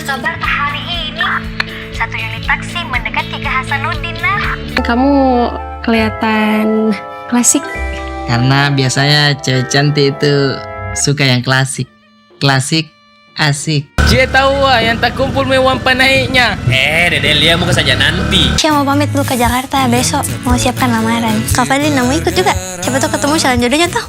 Gimana kabar hari ini? Satu unit taksi mendekati ke Hasanuddin, nah. Kamu kelihatan klasik. Karena biasanya cewek cantik itu suka yang klasik. Klasik, asik. Cie tahu yang tak kumpul mewah naiknya. Dede Lia mau saja nanti. Cia mau pamit dulu ke Jakarta besok, mau siapkan lamaran. Kak Fadli mau ikut juga. Siapa tuh ketemu calon jodohnya tuh.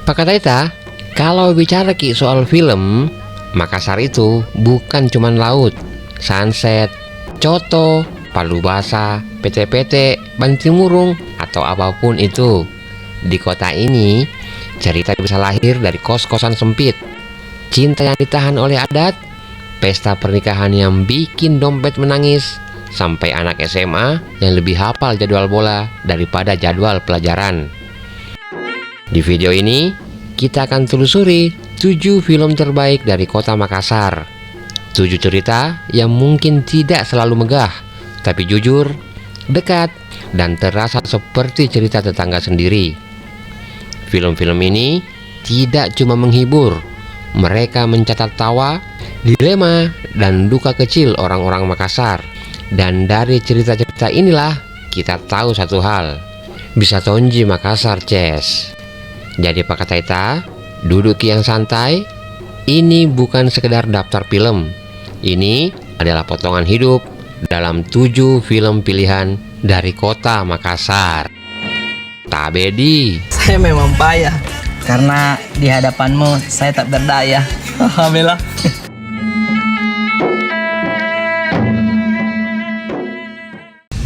Pak Kataita, kalau bicara Ki soal film, Makassar itu bukan cuman laut, sunset, coto, palu basah, PT-PT, bantimurung, atau apapun itu. Di kota ini, cerita bisa lahir dari kos-kosan sempit, cinta yang ditahan oleh adat, pesta pernikahan yang bikin dompet menangis, sampai anak SMA yang lebih hafal jadwal bola daripada jadwal pelajaran. Di video ini, kita akan telusuri 7 film terbaik dari kota Makassar. 7 cerita yang mungkin tidak selalu megah, tapi jujur, dekat, dan terasa seperti cerita tetangga sendiri. Film-film ini tidak cuma menghibur, mereka mencatat tawa, dilema, dan duka kecil orang-orang Makassar. Dan dari cerita-cerita inilah kita tahu satu hal, bisa tonji Makassar, Ces. Jadi Pak Kataita, duduk yang santai. Ini bukan sekedar daftar film. Ini adalah potongan hidup dalam 7 film pilihan dari kota Makassar. Tabedi. Saya memang payah. Karena di hadapanmu saya tak berdaya. Alhamdulillah.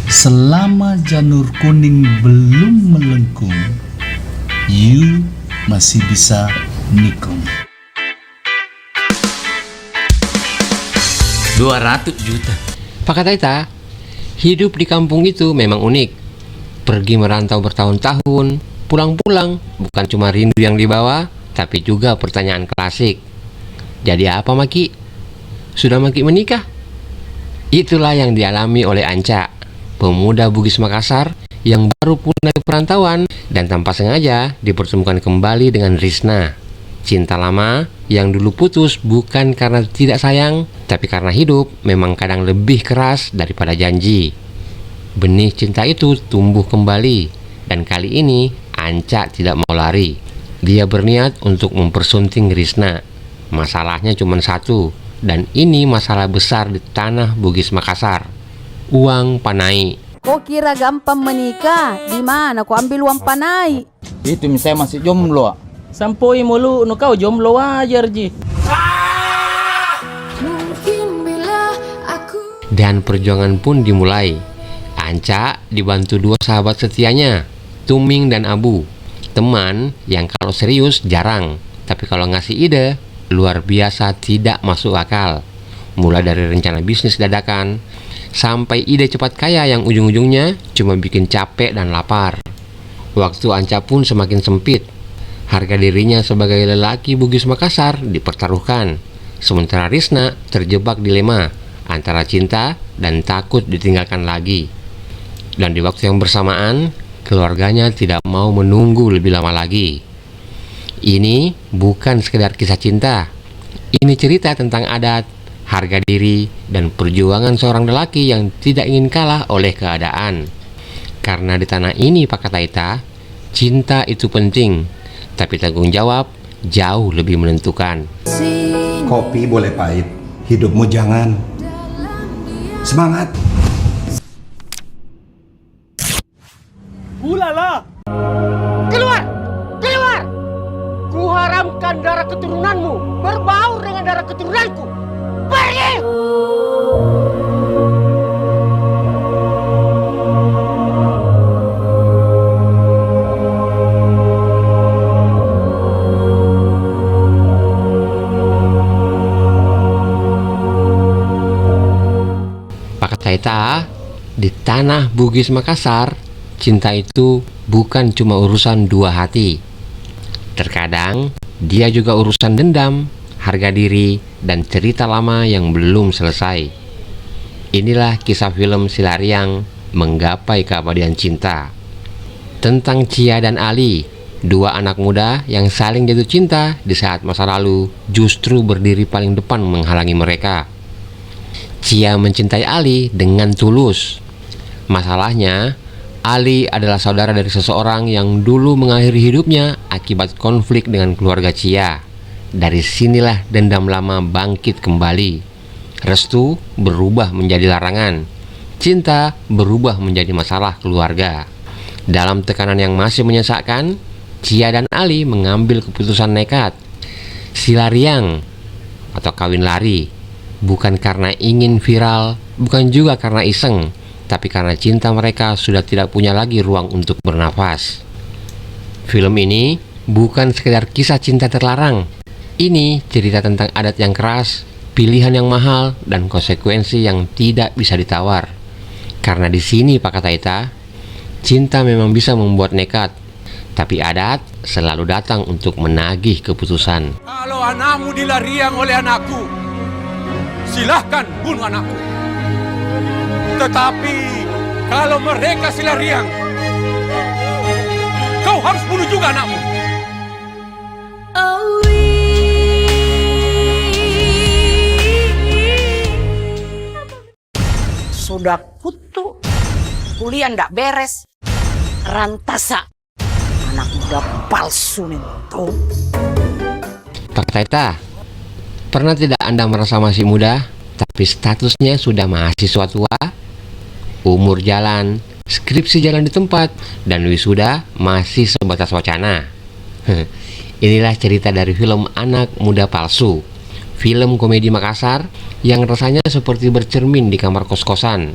Selama janur kuning belum melengkung, you masih bisa nikung. 200 juta. Pak Kataita, hidup di kampung itu memang unik. Pergi merantau bertahun-tahun, pulang-pulang bukan cuma rindu yang dibawa, tapi juga pertanyaan klasik. Jadi apa Maki? Sudah Maki menikah? Itulah yang dialami oleh Anca, pemuda Bugis Makassar yang baru pulang dari perantauan dan tanpa sengaja dipertemukan kembali dengan Risna. Cinta lama yang dulu putus bukan karena tidak sayang, tapi karena hidup memang kadang lebih keras daripada janji. Benih cinta itu tumbuh kembali, dan kali ini Anca tidak mau lari. Dia berniat untuk mempersunting Risna. Masalahnya cuma satu, dan ini masalah besar di tanah Bugis Makassar. Uang panai. Kok kira gampang menikah? Di mana kau ambil uang panai? Itu misalnya masih jomblo. Sampoi mulu no kau jomblo wajar ji. Dan perjuangan pun dimulai. Anca dibantu 2 sahabat setianya, Tuming dan Abu. Teman yang kalau serius jarang, tapi kalau ngasih ide luar biasa tidak masuk akal. Mulai dari rencana bisnis dadakan sampai ide cepat kaya yang ujung-ujungnya cuma bikin capek dan lapar. Waktu Anca pun semakin sempit. Harga dirinya sebagai lelaki Bugis Makassar dipertaruhkan. Sementara Risna terjebak dilema antara cinta dan takut ditinggalkan lagi. Dan di waktu yang bersamaan, keluarganya tidak mau menunggu lebih lama lagi. Ini bukan sekedar kisah cinta. Ini cerita tentang adat, harga diri, dan perjuangan seorang lelaki yang tidak ingin kalah oleh keadaan. Karena di tanah ini Pak Kataita, cinta itu penting, tapi tanggung jawab jauh lebih menentukan. Kopi boleh pahit, hidupmu jangan. Semangat! Ulala! Keluar! Keluar! Kuharamkan darah keturunanmu berbaur dengan darah keturunanku. Pergi! Pak Kataita, di tanah Bugis Makassar, cinta itu bukan cuma urusan 2 hati. Terkadang dia juga urusan dendam, harga diri, dan cerita lama yang belum selesai. Inilah kisah film Silariang Menggapai Keabadian Cinta. tentang Cia dan Ali, dua anak muda yang saling jatuh cinta di saat masa lalu justru berdiri paling depan menghalangi mereka. Cia mencintai Ali dengan tulus. Masalahnya, Ali adalah saudara dari seseorang yang dulu mengakhiri hidupnya akibat konflik dengan keluarga Cia. Dari sinilah dendam lama bangkit kembali. Restu berubah menjadi larangan. Cinta berubah menjadi masalah keluarga. Dalam tekanan yang masih menyesakkan, Cia dan Ali mengambil keputusan nekat. Silariang atau kawin lari. Bukan karena ingin viral, bukan juga karena iseng, tapi karena cinta mereka sudah tidak punya lagi ruang untuk bernafas. Film ini bukan sekedar kisah cinta terlarang. Ini cerita tentang adat yang keras, pilihan yang mahal, dan konsekuensi yang tidak bisa ditawar. Karena di sini Pak Kataita, cinta memang bisa membuat nekat, tapi adat selalu datang untuk menagih keputusan. Kalau anakmu dilariang oleh anakku, silahkan bunuh anakku. Tetapi kalau mereka silariang, kau harus bunuh juga anakmu. Sudah kutu, kuliah ndak beres, rantasa, anak muda palsu nih tuh. Pak Kataita, pernah tidak Anda merasa masih muda, tapi statusnya sudah mahasiswa tua? Umur jalan, skripsi jalan di tempat, dan wisuda masih sebatas wacana. Inilah cerita dari film Anak Muda Palsu, film komedi Makassar yang rasanya seperti bercermin di kamar kos-kosan.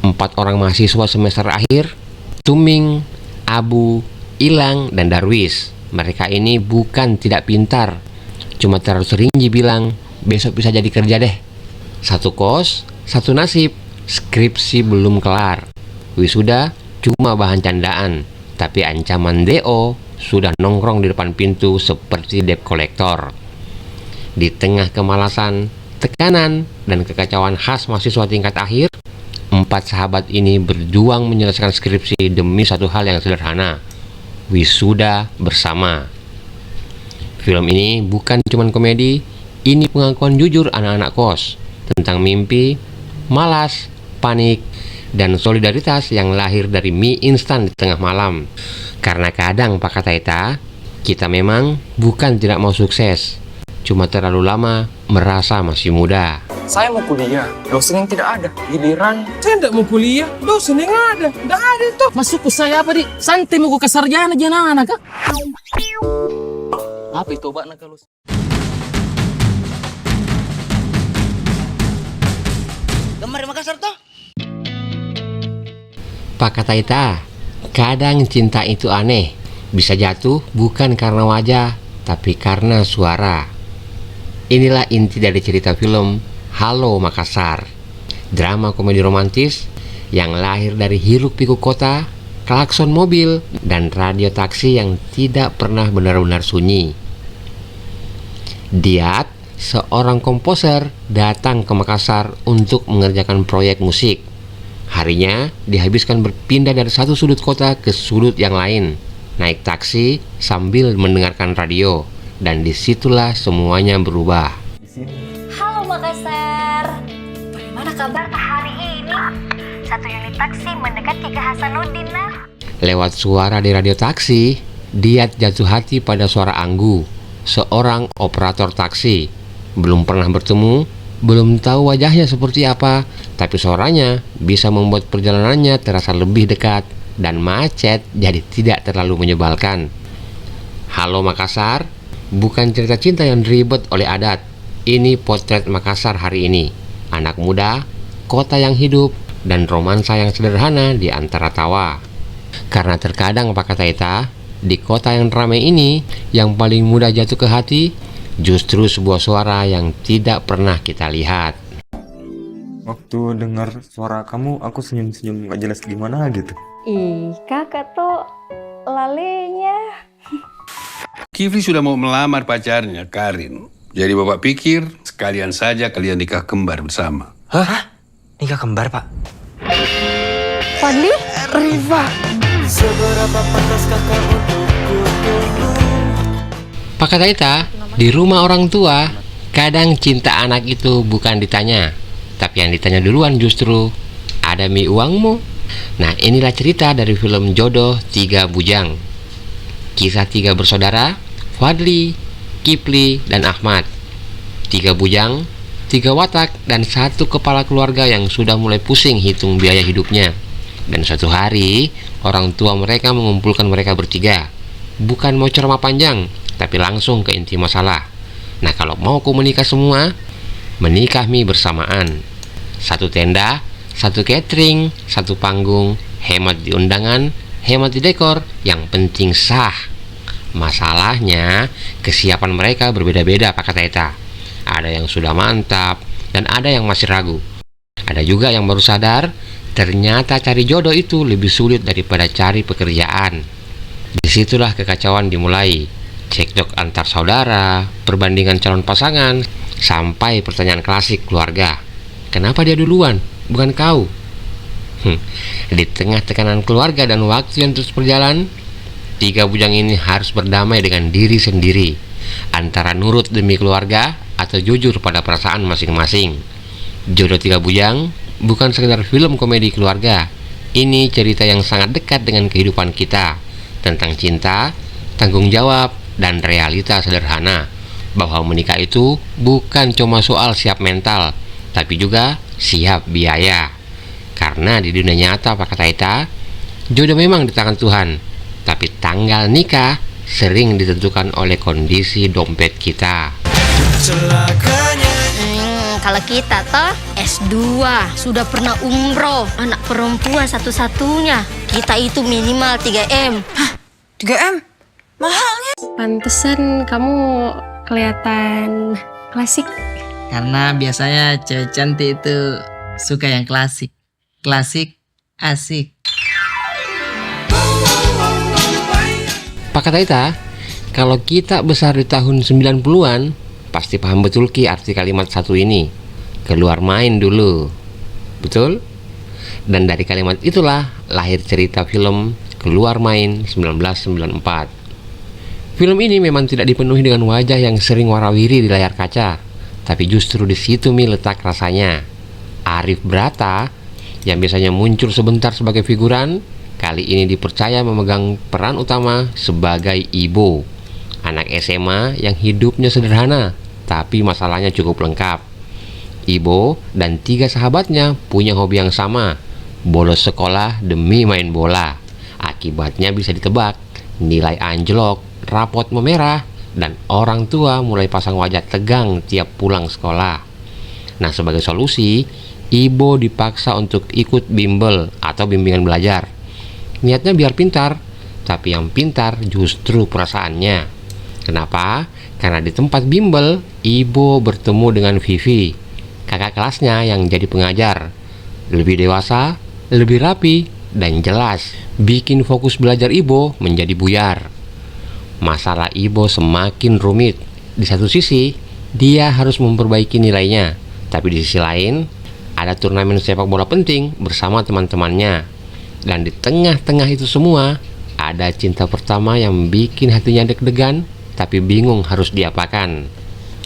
4 orang mahasiswa semester akhir, Tuming, Abu, Ilang, dan Darwis. Mereka ini bukan tidak pintar, cuma terlalu sering dibilang, besok bisa jadi kerja deh. Satu kos, satu nasib, skripsi belum kelar, wisuda cuma bahan candaan, tapi ancaman DO sudah nongkrong di depan pintu seperti debt collector. Di tengah kemalasan, tekanan, dan kekacauan khas mahasiswa tingkat akhir, 4 sahabat ini berjuang menyelesaikan skripsi demi satu hal yang sederhana, wisuda bersama. Film ini bukan cuma komedi, ini pengakuan jujur anak-anak kos tentang mimpi, malas, panik, dan solidaritas yang lahir dari mie instan di tengah malam. Karena kadang Pak Kataita, kita memang bukan tidak mau sukses, cuma terlalu lama merasa masih muda. Saya mau kuliah, dosen yang tidak ada. Giliran Saya tidak mau kuliah, dosen yang ada. Tidak ada itu. Masuk ke saya apa, Di? Santai mau ke sarjana aja anak, Kak. Apa itu, Pak, nak kalau... Gemar Makassar toh? Pak Kataita, kadang cinta itu aneh, bisa jatuh bukan karena wajah, tapi karena suara. Inilah inti dari cerita film Halo Makassar, drama komedi romantis yang lahir dari hiruk-pikuk kota, klakson mobil, dan radio taksi yang tidak pernah benar-benar sunyi. Diat, seorang komposer, datang ke Makassar untuk mengerjakan proyek musik. Harinya dihabiskan berpindah dari satu sudut kota ke sudut yang lain, naik taksi sambil mendengarkan radio, dan disitulah semuanya berubah. Halo Makassar, bagaimana kabar hari ini? Satu unit taksi mendekati ke Hasanuddin, nah. Lewat suara di radio taksi, Diat jatuh hati pada suara Anggu, seorang operator taksi. Belum pernah bertemu, belum tahu wajahnya seperti apa, tapi suaranya bisa membuat perjalanannya terasa lebih dekat dan macet jadi tidak terlalu menyebalkan. Halo Makassar, bukan cerita cinta yang ribet oleh adat. Ini potret Makassar hari ini. Anak muda, kota yang hidup, dan romansa yang sederhana di antara tawa. Karena terkadang Pak Kataita, di kota yang ramai ini, yang paling mudah jatuh ke hati justru sebuah suara yang tidak pernah kita lihat. Waktu dengar suara kamu, aku senyum-senyum gak jelas gimana gitu. Ih, kakak tuh lalenya. Kifli sudah mau melamar pacarnya, Karin. Jadi bapak pikir sekalian saja kalian nikah kembar bersama. Hah? Nikah kembar, Pak? Fadli, Riva, Pak Kataita, di rumah orang tua, kadang cinta anak itu bukan ditanya, tapi yang ditanya duluan justru, ada mie uangmu? Nah, inilah cerita dari film Jodoh Tiga Bujang. Kisah tiga bersaudara, Fadli, Kipli, dan Ahmad. Tiga bujang, tiga watak, dan satu kepala keluarga yang sudah mulai pusing hitung biaya hidupnya. Dan suatu hari, orang tua mereka mengumpulkan mereka bertiga. Bukan mau ceramah panjang, tapi langsung ke inti masalah. Nah, kalau mau menikah semua, menikah mie bersamaan. Satu tenda, satu catering, satu panggung, hemat di undangan, hemat di dekor, yang penting sah. Masalahnya, kesiapan mereka berbeda-beda, Pak Kataita. Ada yang sudah mantap, dan ada yang masih ragu. Ada juga yang baru sadar, ternyata cari jodoh itu lebih sulit daripada cari pekerjaan. Disitulah kekacauan dimulai. Cekcok antar saudara, perbandingan calon pasangan, sampai pertanyaan klasik keluarga. Kenapa dia duluan, bukan kau? Di tengah tekanan keluarga dan waktu yang terus berjalan, tiga bujang ini harus berdamai dengan diri sendiri, antara nurut demi keluarga atau jujur pada perasaan masing-masing. Jodoh Tiga Bujang bukan sekedar film komedi keluarga. Ini cerita yang sangat dekat dengan kehidupan kita, tentang cinta, tanggung jawab, dan realita sederhana, bahwa menikah itu bukan cuma soal siap mental, tapi juga siap biaya. Karena di dunia nyata, Pak Kataita, jodoh memang di tangan Tuhan, tapi tanggal nikah sering ditentukan oleh kondisi dompet kita. Kalau kita toh S2, sudah pernah umroh, anak perempuan satu-satunya. Kita itu minimal 3M. Hah? 3M? Mahalnya. Pantesan kamu kelihatan klasik. Karena biasanya cewek cantik itu suka yang klasik. Klasik, asik. Pak Kataita, kalau kita besar di tahun 90-an, pasti paham betul Ki arti kalimat satu ini. Keluar main dulu. Betul? Dan dari kalimat itulah lahir cerita film Keluar Main 1994. Film ini memang tidak dipenuhi dengan wajah yang sering warawiri di layar kaca, tapi justru di situ letak rasanya. Arif Brata yang biasanya muncul sebentar sebagai figuran, kali ini dipercaya memegang peran utama sebagai Ibo, anak SMA yang hidupnya sederhana, tapi masalahnya cukup lengkap. Ibo dan tiga sahabatnya punya hobi yang sama, bolos sekolah demi main bola. Akibatnya bisa ditebak, nilai anjlok, rapot memerah, dan orang tua mulai pasang wajah tegang tiap pulang sekolah. Nah, sebagai solusi, Ibo dipaksa untuk ikut bimbel atau bimbingan belajar. Niatnya biar pintar, tapi yang pintar justru perasaannya. Kenapa? Karena di tempat bimbel, Ibo bertemu dengan Vivi, kakak kelasnya yang jadi pengajar. Lebih dewasa, lebih rapi, dan jelas bikin fokus belajar Ibo menjadi buyar. Masalah Ibo semakin rumit. Di satu sisi, dia harus memperbaiki nilainya, tapi di sisi lain, ada turnamen sepak bola penting bersama teman-temannya. Dan di tengah-tengah itu semua, ada cinta pertama yang bikin hatinya deg-degan, tapi bingung harus diapakan.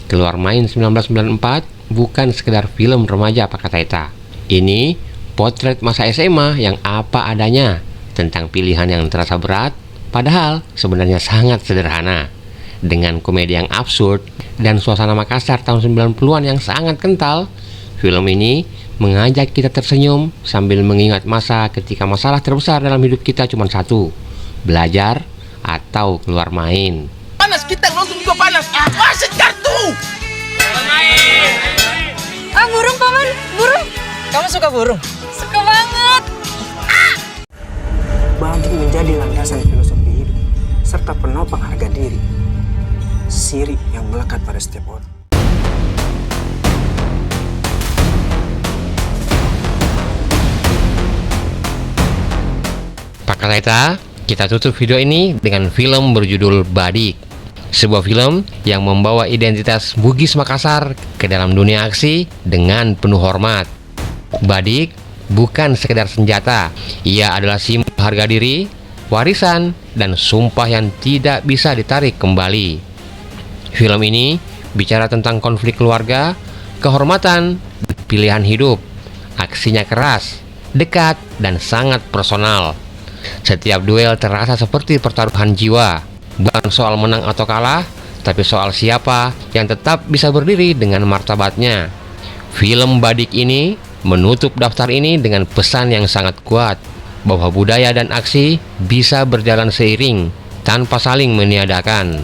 Keluar Main 1994 bukan sekedar film remaja, Pak Kataita. Ini potret masa SMA yang apa adanya, tentang pilihan yang terasa berat, padahal sebenarnya sangat sederhana. Dengan komedi yang absurd dan suasana Makassar tahun 90-an yang sangat kental, film ini mengajak kita tersenyum sambil mengingat masa ketika masalah terbesar dalam hidup kita cuma satu, belajar atau keluar main. Panas, kita langsung juga panas. Wasit kartu! Ah, burung paman, burung. Kamu suka burung? Suka banget. Bagi menjadi landasan filosofi hidup, serta penopang harga diri, siri yang melekat pada setiap orang. Pak Kataita, kita tutup video ini dengan film berjudul Badik. Sebuah film yang membawa identitas Bugis Makassar ke dalam dunia aksi dengan penuh hormat. Badik bukan sekedar senjata, ia adalah simbol harga diri, warisan, dan sumpah yang tidak bisa ditarik kembali. Film ini bicara tentang konflik keluarga, kehormatan, pilihan hidup. Aksinya keras, dekat, dan sangat personal. Setiap duel terasa seperti pertaruhan jiwa, bukan soal menang atau kalah, tapi soal siapa yang tetap bisa berdiri dengan martabatnya. Film Badik ini menutup daftar ini dengan pesan yang sangat kuat, bahwa budaya dan aksi bisa berjalan seiring tanpa saling meniadakan.